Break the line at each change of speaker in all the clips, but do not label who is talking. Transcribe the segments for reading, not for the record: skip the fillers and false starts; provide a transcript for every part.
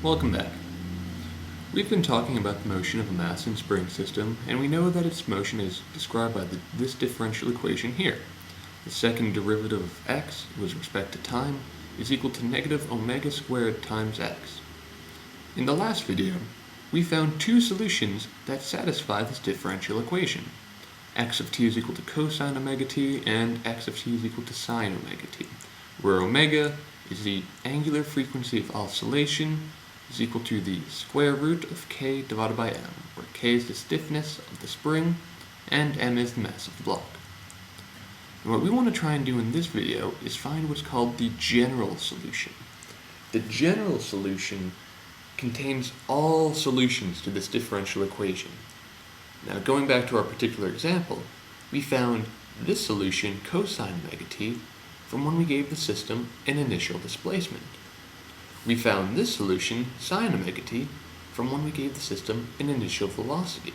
Welcome back. We've been talking about the motion of a mass in spring system, and we know that its motion is described by this differential equation here. The second derivative of x with respect to time is equal to negative omega squared times x. In the last video, we found two solutions that satisfy this differential equation. X of t is equal to cosine omega t and x of t is equal to sine omega t, where omega is the angular frequency of oscillation is equal to the square root of k divided by m, where k is the stiffness of the spring and m is the mass of the block. And what we want to try and do in this video is find what's called the general solution. The general solution contains all solutions to this differential equation. Now, going back to our particular example, we found this solution, cosine omega t, from when we gave the system an initial displacement. We found this solution, sine omega t, from when we gave the system an initial velocity.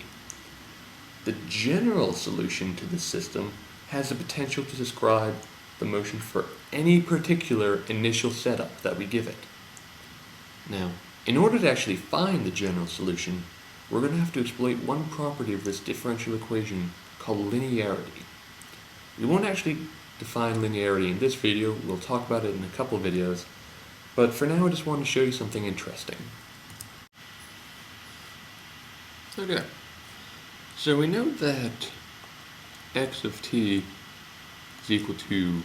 The general solution to this system has the potential to describe the motion for any particular initial setup that we give it. Now, in order to actually find the general solution, we're going to have to exploit one property of this differential equation called linearity. We won't actually define linearity in this video, we'll talk about it in a couple of videos, but for now I just want to show you something interesting. Okay, so we know that x of t is equal to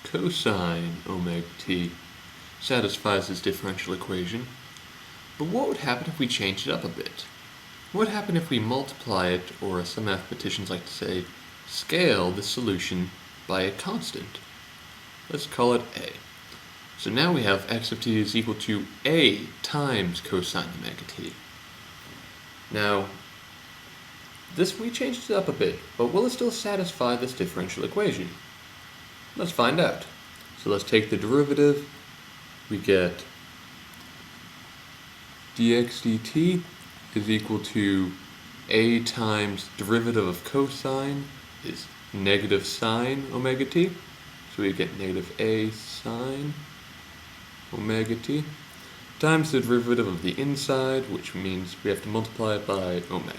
cosine omega t satisfies this differential equation, but what would happen if we changed it up a bit? What would happen if we multiply it, or as some mathematicians like to say, scale the solution by a constant? Let's call it a. So now we have x of t is equal to a times cosine omega t. Now, we changed it up a bit, but will it still satisfy this differential equation? Let's find out. So let's take the derivative. We get dx dt is equal to a times derivative of cosine is negative sine omega t. So we get negative a sine omega t times the derivative of the inside, which means we have to multiply it by omega.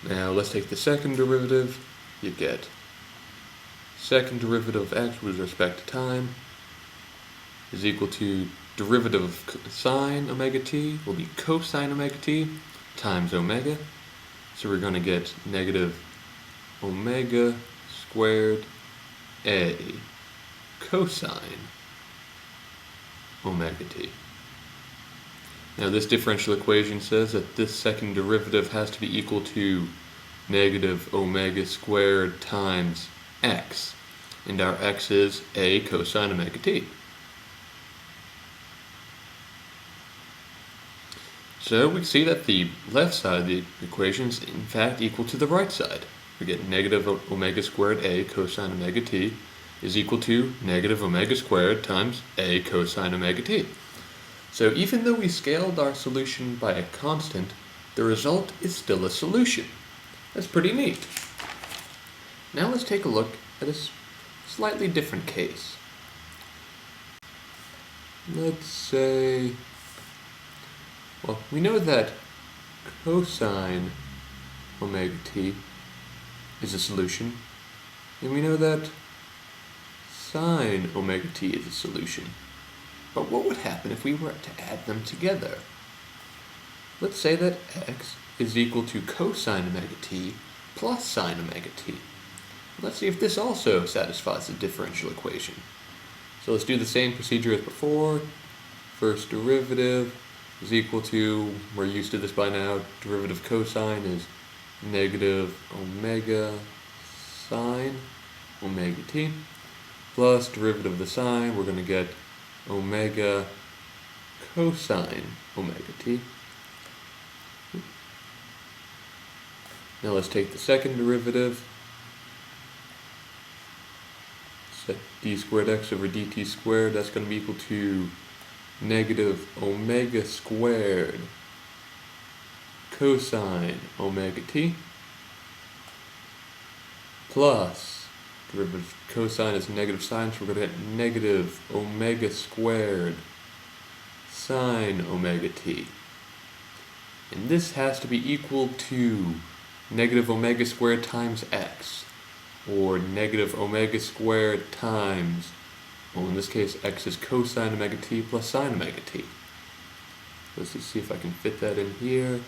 Now let's take the second derivative. You get second derivative of x with respect to time is equal to derivative of sine omega t will be cosine omega t times omega. So we're going to get negative omega squared a cosine omega t. Now this differential equation says that this second derivative has to be equal to negative omega squared times x, and our x is a cosine omega t. So we see that the left side of the equation is in fact equal to the right side. We get negative omega squared a cosine omega t is equal to negative omega squared times a cosine omega t. So even though we scaled our solution by a constant, the result is still a solution. That's pretty neat. Now let's take a look at a slightly different case. Let's say, well, we know that cosine omega t is a solution, and we know that sine omega t is a solution. But what would happen if we were to add them together? Let's say that x is equal to cosine omega t plus sine omega t. Let's see if this also satisfies the differential equation. So let's do the same procedure as before. First derivative is equal to, we're used to this by now, derivative of cosine is negative omega sine omega t plus derivative of the sine, we're going to get omega cosine omega t. Now let's take the second derivative. Set d squared x over dt squared, that's going to be equal to negative omega squared cosine omega t plus derivative of cosine is negative sine, so we're going to get negative omega squared sine omega t. And this has to be equal to negative omega squared times x, or negative omega squared times, well, in this case, x is cosine omega t plus sine omega t. Let's just see if I can fit that in here.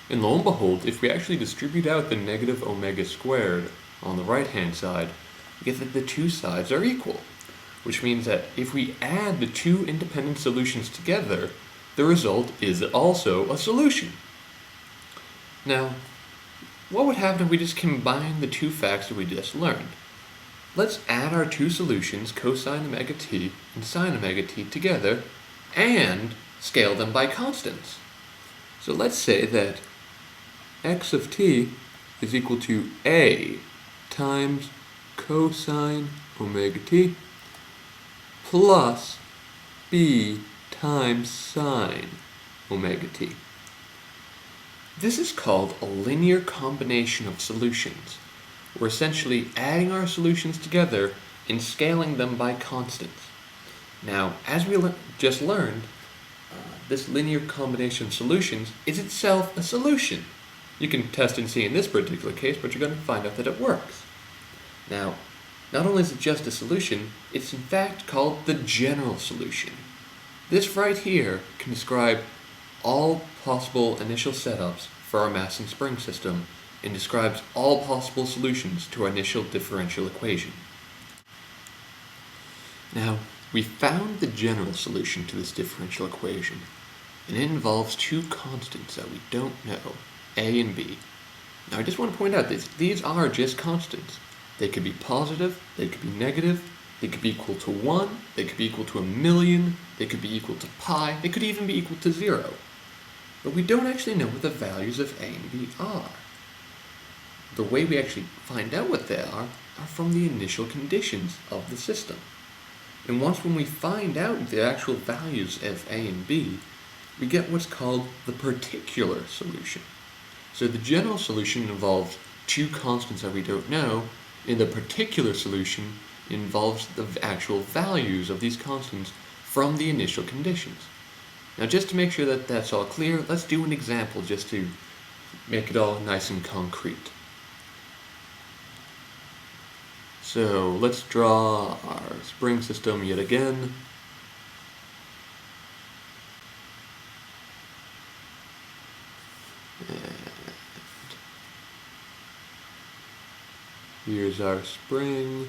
And lo and behold, if we actually distribute out the negative omega squared on the right-hand side, we get that the two sides are equal, which means that if we add the two independent solutions together, the result is also a solution. Now, what would happen if we just combine the two facts that we just learned? Let's add our two solutions, cosine omega t and sine omega t, together and scale them by constants. So let's say that x of t is equal to a times cosine omega t plus b times sine omega t. This is called a linear combination of solutions. We're essentially adding our solutions together and scaling them by constants. Now, as we just learned, this linear combination of solutions is itself a solution. You can test and see in this particular case, but you're going to find out that it works. Now, not only is it just a solution, it's in fact called the general solution. This right here can describe all possible initial setups for our mass and spring system and describes all possible solutions to our initial differential equation. Now, we found the general solution to this differential equation, and it involves two constants that we don't know, a and b. Now, I just want to point out that these are just constants. They could be positive, they could be negative, they could be equal to 1, they could be equal to 1,000,000, they could be equal to pi, they could even be equal to 0. But we don't actually know what the values of a and b are. The way we actually find out what they are from the initial conditions of the system. And when we find out the actual values of a and b, we get what's called the particular solution. So the general solution involves two constants that we don't know, and the particular solution involves the actual values of these constants from the initial conditions. Now, just to make sure that that's all clear, let's do an example just to make it all nice and concrete. So let's draw our spring system yet again. And here's our spring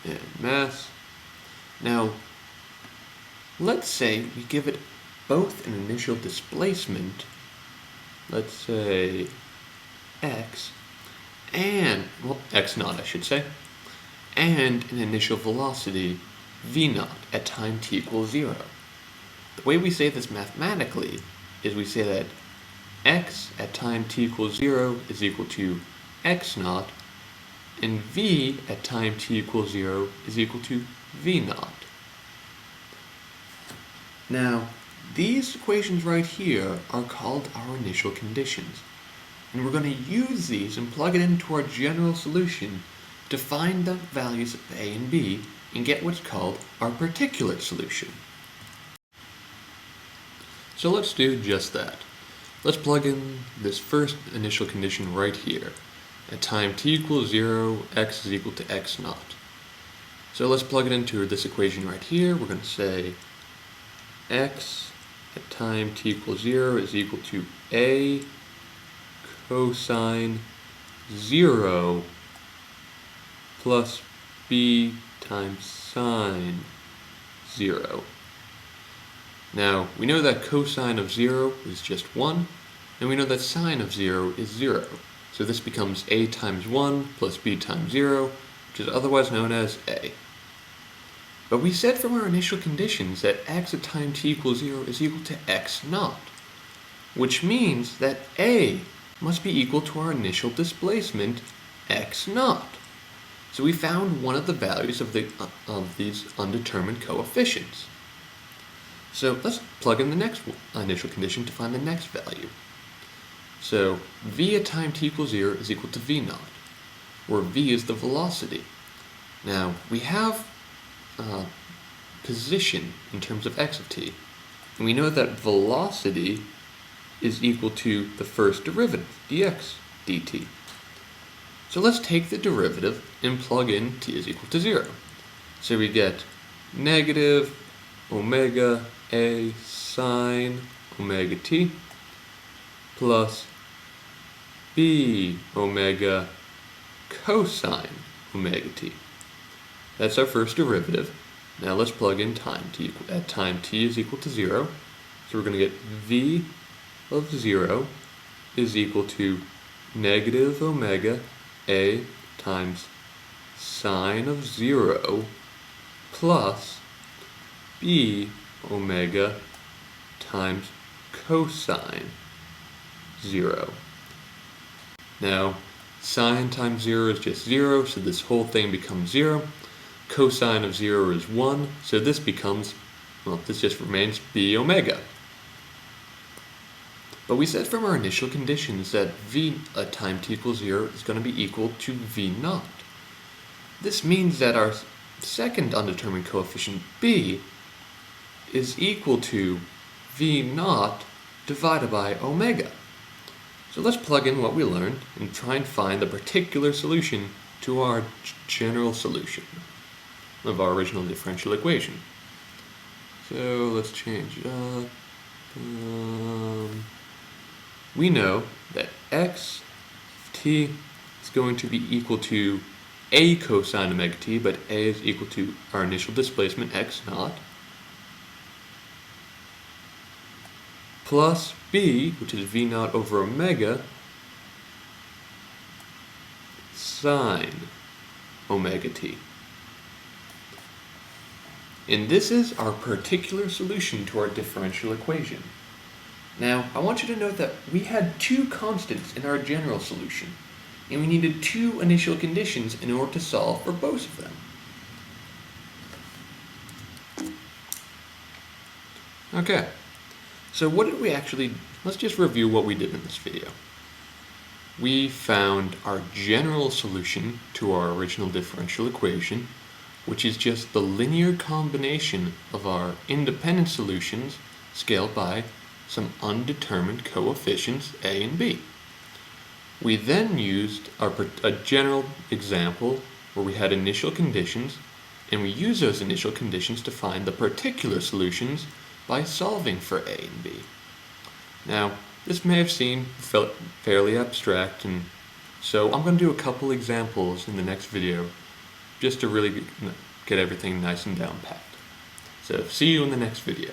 and mass. Now, let's say we give it both an initial displacement, let's say x, and, well, x naught I should say, and an initial velocity v naught at time t equals 0. The way we say this mathematically is we say that x at time t equals 0 is equal to x naught, and v at time t equals 0 is equal to v naught. Now, these equations right here are called our initial conditions. And we're going to use these and plug it into our general solution to find the values of a and b and get what's called our particular solution. So let's do just that. Let's plug in this first initial condition right here. At time t equals 0, x is equal to x naught. So let's plug it into this equation right here. We're going to say x at time t equals 0 is equal to a cosine 0 plus b times sine 0. Now, we know that cosine of 0 is just 1, and we know that sine of 0 is 0. So this becomes a times 1 plus b times 0, which is otherwise known as a. But we said from our initial conditions that x at time t equals 0 is equal to x naught, which means that a must be equal to our initial displacement, x naught. So we found one of the values of these undetermined coefficients. So let's plug in the next initial condition to find the next value. So v at time t equals 0 is equal to v naught. where v is the velocity. Now, we have position in terms of x of t, and we know that velocity is equal to the first derivative, dx dt. So let's take the derivative and plug in t is equal to 0. So we get negative omega a sine omega t plus b omega cosine omega t. That's our first derivative. Now let's plug in time t. At time t is equal to 0. So we're going to get v of 0 is equal to negative omega a times sine of 0 plus b omega times cosine 0. Now, sine times 0 is just 0, so this whole thing becomes 0. Cosine of 0 is 1, so this becomes, well, this just remains b omega. But we said from our initial conditions that v at time t equals 0 is going to be equal to v naught. This means that our second undetermined coefficient b is equal to v naught divided by omega. So let's plug in what we learned and try and find the particular solution to our general solution of our original differential equation. So let's change it up. We know that x of t is going to be equal to a cosine omega t, but a is equal to our initial displacement x naught, plus b, which is v naught over omega, sine omega t. And this is our particular solution to our differential equation. Now, I want you to note that we had two constants in our general solution, and we needed two initial conditions in order to solve for both of them. Okay, so what did we actually, let's just review what we did in this video. We found our general solution to our original differential equation, which is just the linear combination of our independent solutions scaled by some undetermined coefficients a and b. We then used a general example where we had initial conditions, and we used those initial conditions to find the particular solutions by solving for a and b. Now, this may have seemed fairly abstract, and so I'm going to do a couple examples in the next video just to really get everything nice and down packed. So see you in the next video.